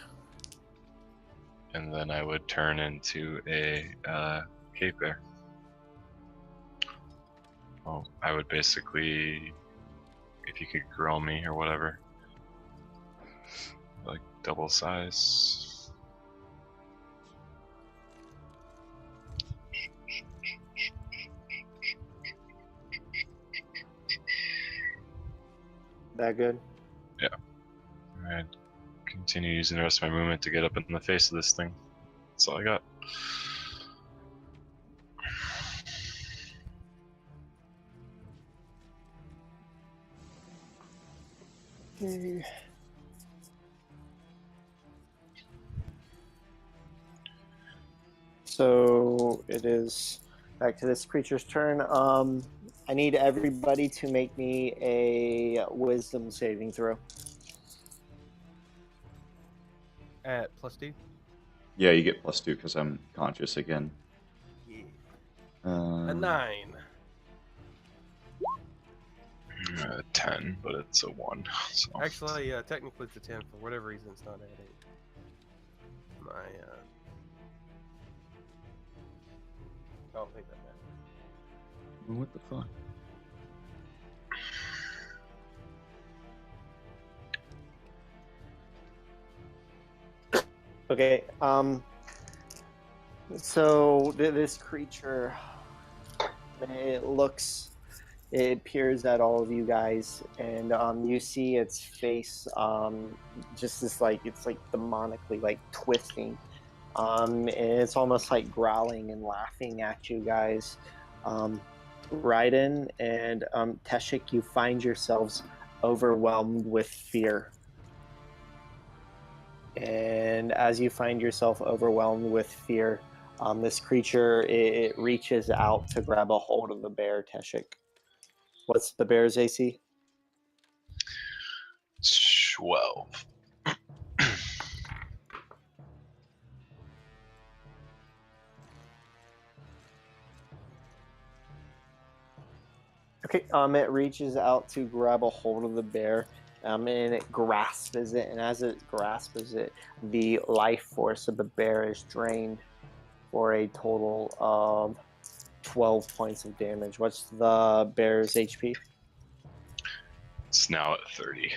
And then I would turn into a cave bear. Oh, I would basically, if you could grow me or whatever, like double size. That good? I'd continue using the rest of my movement to get up in the face of this thing. That's all I got. Okay. So it is back to this creature's turn. I need everybody to make me a wisdom saving throw. At +2. Yeah, you get +2 because I'm conscious again. Yeah. Uh, A 9. 10, but it's a 1. So. Actually, technically it's a 10. For whatever reason, it's not adding. My, I don't think that matters. What the fuck? Okay. So this creature, it peers at all of you guys, and you see its face, just this it's like demonically like twisting, and it's almost like growling and laughing at you guys. Raiden and Teshik, you find yourselves overwhelmed with fear. And as you find yourself overwhelmed with fear, this creature, it reaches out to grab a hold of the bear, Teshik. What's the bear's AC? 12. Okay, it reaches out to grab a hold of the bear, and it grasps it, and as it grasps it, the life force of the bear is drained for a total of 12 points of damage. What's the bear's HP? It's now at 30.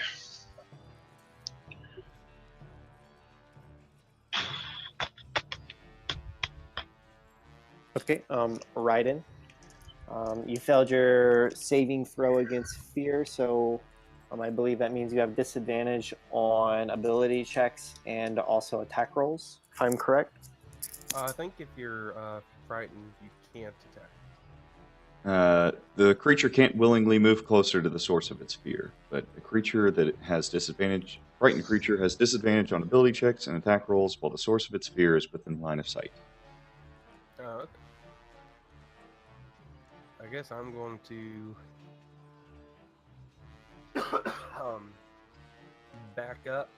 Okay, Raiden. You failed your saving throw against fear, so I believe that means you have disadvantage on ability checks and also attack rolls, if I'm correct. I think if you're frightened, you can't attack. The creature can't willingly move closer to the source of its fear, but a creature that has disadvantage, frightened creature has disadvantage on ability checks and attack rolls while the source of its fear is within line of sight. Okay. I guess I'm going to back up.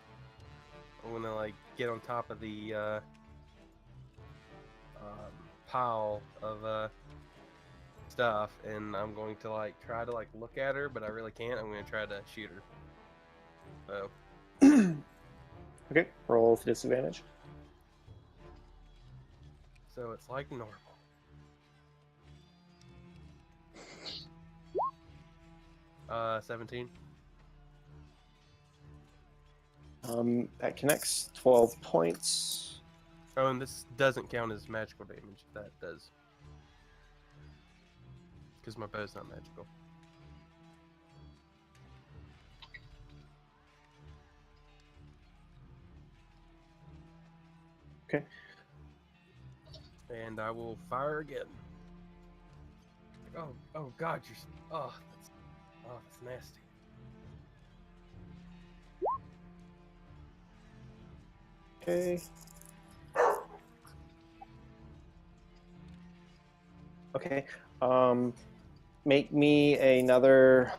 I'm gonna get on top of the pile of stuff, and I'm going to try to look at her, but I really can't. I'm gonna try to shoot her. So Okay, roll with disadvantage. so it's like normal. 17. That connects 12 points. Oh, and this doesn't count as magical damage. If that does, because my bow's not magical. Okay. And I will fire again. Oh God, that's nasty. Okay. Okay. Make me another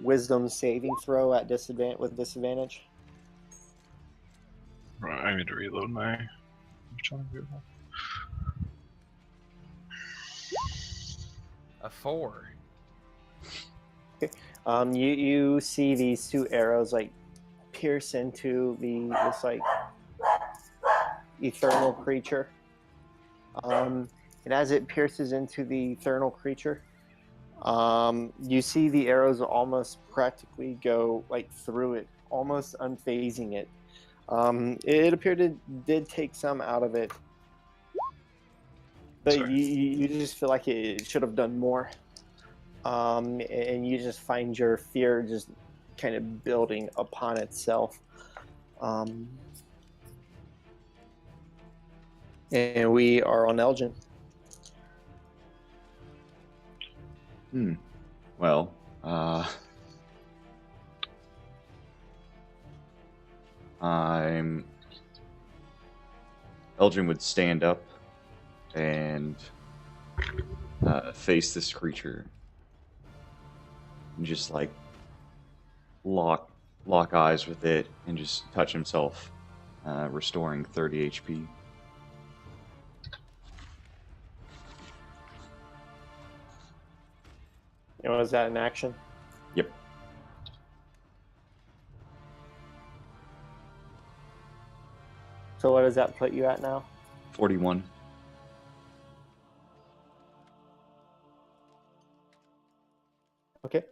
wisdom saving throw at disadvantage. Right, I need to reload my. Which one is it? A 4. You see these two arrows like pierce into this like ethereal creature. And as it pierces into the ethereal creature, you see the arrows almost practically go like through it, almost unfazing it. It appeared it did take some out of it, but Sorry. you just feel like it should have done more. And you just find your fear just kind of building upon itself. And we are on Elgin. Well, Elgin would stand up and face this creature and just like lock eyes with it and just touch himself, restoring 30 HP. Was that an action? Yep. So what does that put you at now? 41. Okay.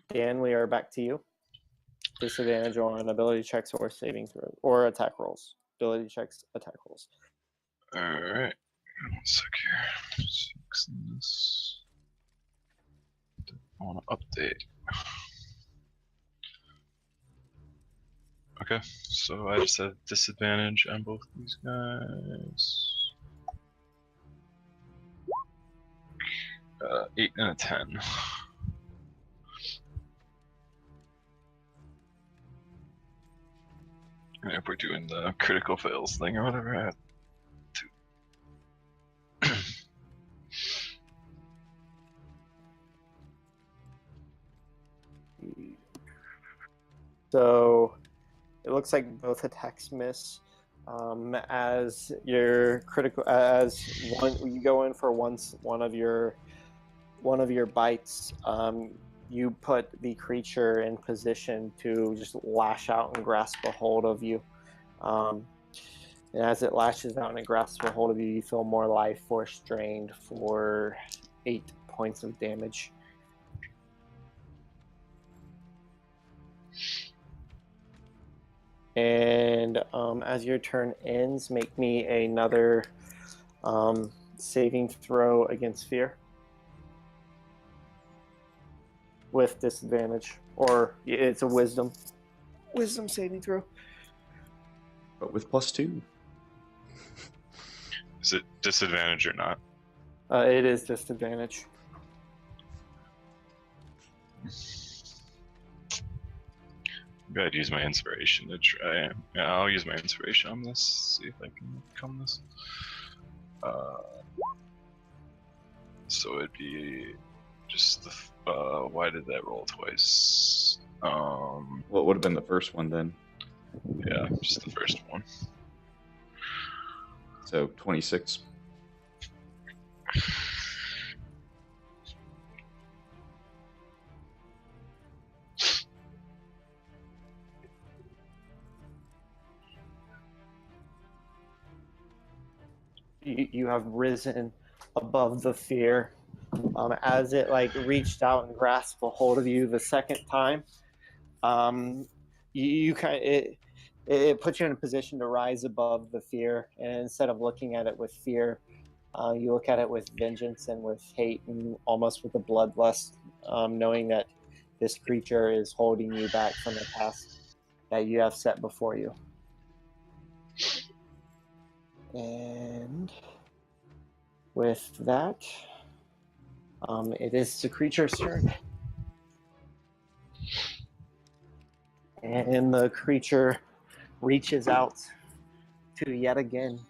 Dan, we are back to you. Disadvantage on ability checks or saving throws or attack rolls. Ability checks, attack rolls. Alright. 1 sec here. 6 in this. I want to update. Okay, so I just have disadvantage on both these guys. 8 and a 10. And if we're doing the critical fails thing or whatever, I have So it looks like both attacks miss. As your critical, as one, you go in for one of your bites. You put the creature in position to just lash out and grasp a hold of you. And as it lashes out and it grasps a hold of you, you feel more life force drained for 8 points of damage. And as your turn ends, make me another saving throw against fear with disadvantage, or it's a wisdom saving throw. But with +2. Is it disadvantage or not? It is disadvantage. Maybe I'd use my inspiration to try. Yeah, I'll use my inspiration on this. See if I can overcome this. So it'd be just the. Why did that roll twice? What would have been the first one then? Yeah, just the first one. So 26. You have risen above the fear, As it like reached out and grasped a hold of you the second time, you kind of, it puts you in a position to rise above the fear, and instead of looking at it with fear, you look at it with vengeance and with hate and almost with a bloodlust, knowing that this creature is holding you back from the task that you have set before you. And with that, it is the creature's turn. And the creature reaches out to yet again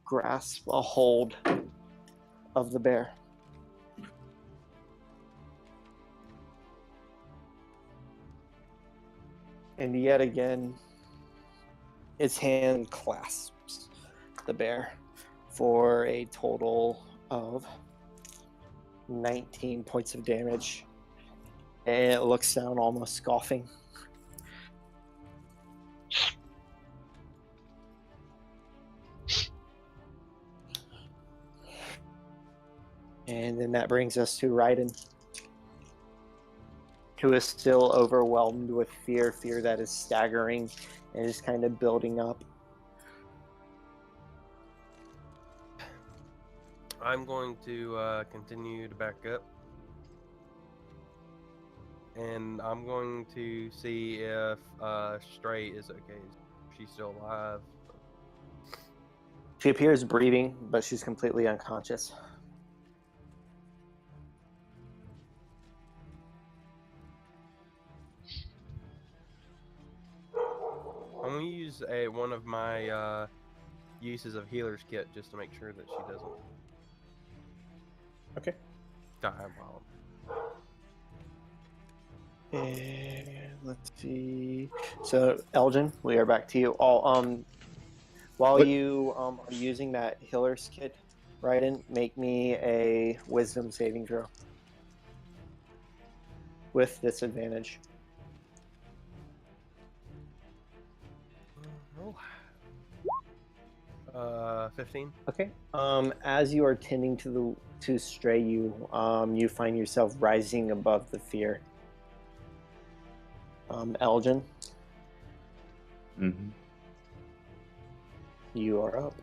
grasp a hold of the bear. And yet again, its hand clasps the bear for a total of 19 points of damage. And it looks down almost scoffing. And then that brings us to Raiden, who is still overwhelmed with fear that is staggering and is kind of building up. I'm going to continue to back up. And I'm going to see if Stray is okay. Is she still alive? She appears breathing, but she's completely unconscious. I'm going to use one of my uses of healer's kit just to make sure that she doesn't Okay. die while. And let's see. So, Elgin, we are back to you. All while What? you are using that healer's kit, Raiden, make me a wisdom saving throw with disadvantage. Oh. 15. Okay. As you are tending to Stray, you find yourself rising above the fear. Elgin, Mm-hmm. you are up.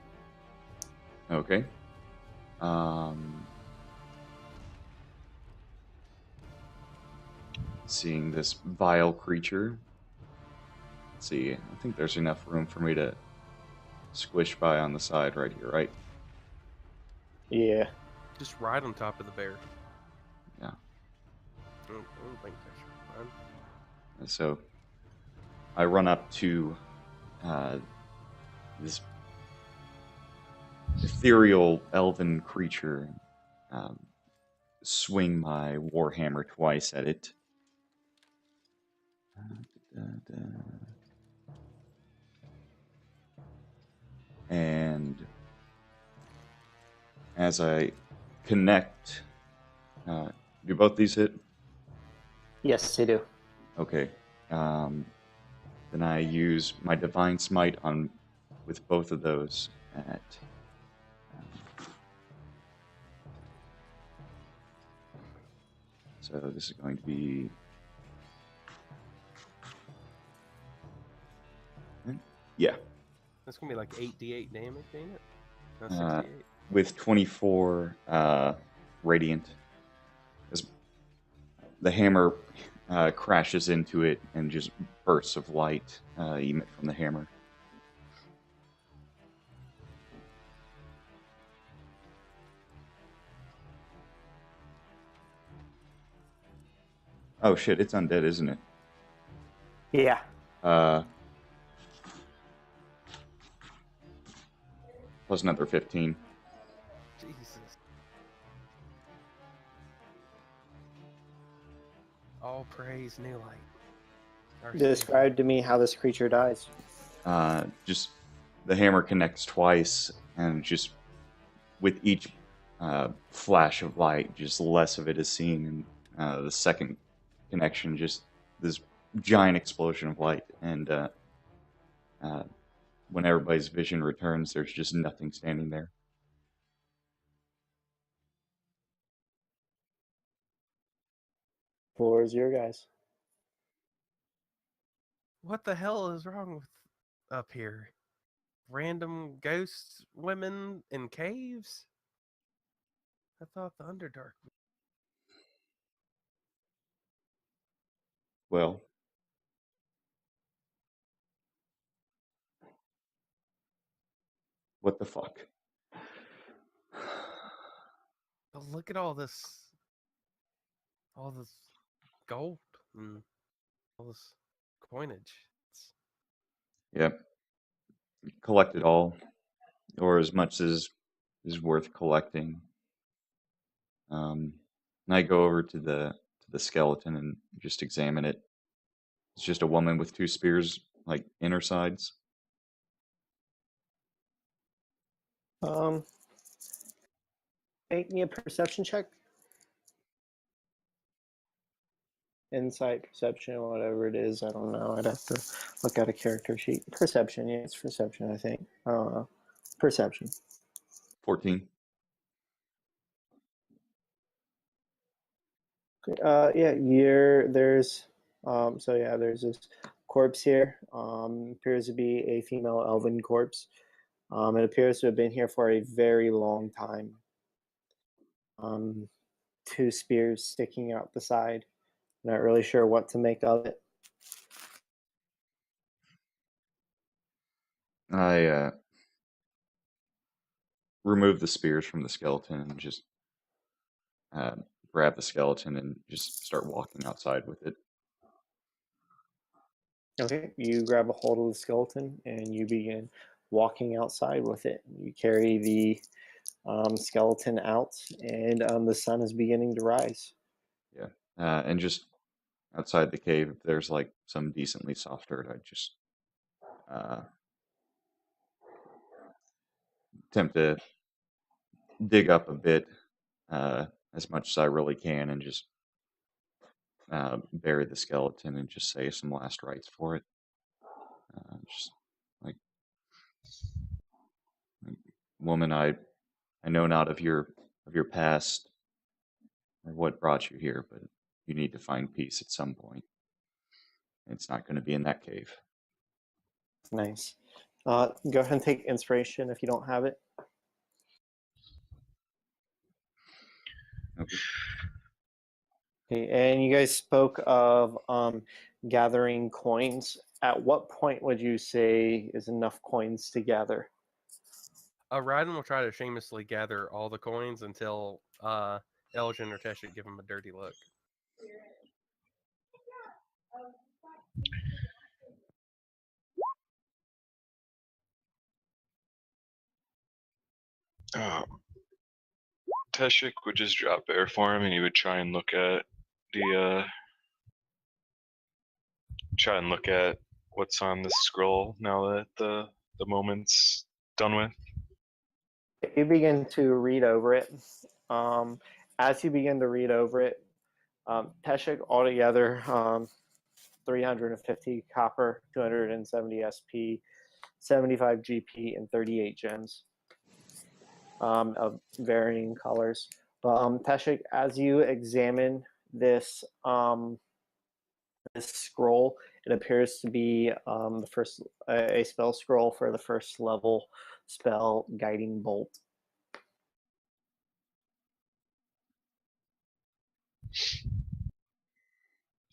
Okay. Seeing this vile creature. Let's see. I think there's enough room for me to squish by on the side right here, right? Yeah. Just right on top of the bear. Yeah. I don't think that should be fine. And so I run up to this ethereal elven creature, swing my warhammer twice at it. And as I connect, do both these hit? Yes, they do. Okay. Then I use my divine smite on with both of those at. So this is going to be. Yeah. That's going to be like 8d8 damage, ain't it? No, Uh, 68. with 24 radiant. As the hammer crashes into it and just bursts of light emit from the hammer. Oh shit, it's undead, isn't it? Yeah. Plus another 15. Jesus. All praise New Light. Our Describe to me how this creature dies. Just the hammer connects twice, and just with each flash of light, just less of it is seen, and the second connection, just this giant explosion of light, and when everybody's vision returns, there's just nothing standing there. Floor is your guys. What the hell is wrong with up here? Random ghost women in caves? I thought the Underdark. Well, what the fuck? But look at all this gold and all this coinage. Yep. Collect it all, or as much as is worth collecting. And I go over to the skeleton and just examine it. It's just a woman with two spears, like inner sides. Make me a perception check. Insight, perception, whatever it is. I don't know. I'd have to look at a character sheet. Perception, yeah, it's perception, I think. I don't know. Perception. 14. Yeah, there's there's this corpse here. Appears to be a female elven corpse. It appears to have been here for a very long time. Two spears sticking out the side. Not really sure what to make of it. I remove the spears from the skeleton and just grab the skeleton and just start walking outside with it. Okay, you grab a hold of the skeleton and you begin walking outside with it. You carry the skeleton out, and the sun is beginning to rise. Yeah. And just outside the cave, if there's like some decently soft dirt, I just attempt to dig up a bit, as much as I really can, and just bury the skeleton and just say some last rites for it. Just like, woman, I know not of your past or what brought you here, but you need to find peace at some point. It's not going to be in that cave. Nice. Go ahead and take inspiration if you don't have it. Okay. Okay, and you guys spoke of gathering coins. At what point would you say is enough coins to gather? Raiden will try to shamelessly gather all the coins until Elgin or Teshik give him a dirty look. Teshik would just drop air for him, and he would try and look at what's on the scroll now that the moment's done with. You begin to read over it. As you begin to read over it, Teshik altogether 350 copper, 270 SP, 75 GP, and 38 gems of varying colors. But Teshik, as you examine this this scroll, it appears to be the first a spell scroll for the first level spell, Guiding Bolt.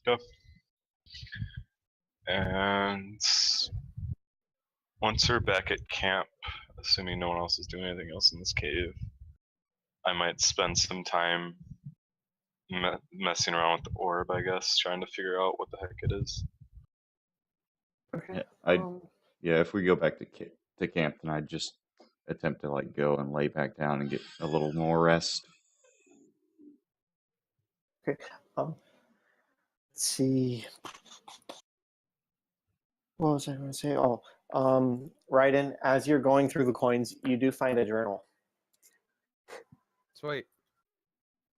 Yep. And once we're back at camp, assuming no one else is doing anything else in this cave, I might spend some time messing around with the orb, I guess, trying to figure out what the heck it is. Okay. Yeah, if we go back to camp, then I'd just attempt to like go and lay back down and get a little more rest. Okay. Let's see. What was I going to say? Oh, Raiden, as you're going through the coins, you do find a journal. Sweet.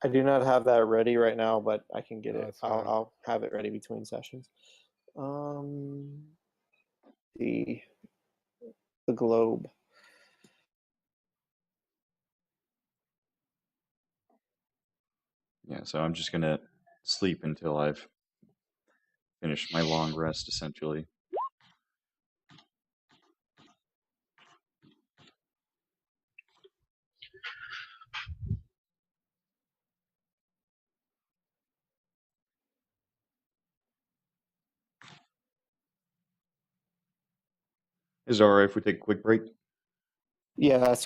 I do not have that ready right now, but I can get Oh, it. that's fine. I'll have it ready between sessions. The globe. Yeah, so I'm just gonna sleep until I've finished my long rest, essentially. Is it alright if we take a quick break? Yeah, that's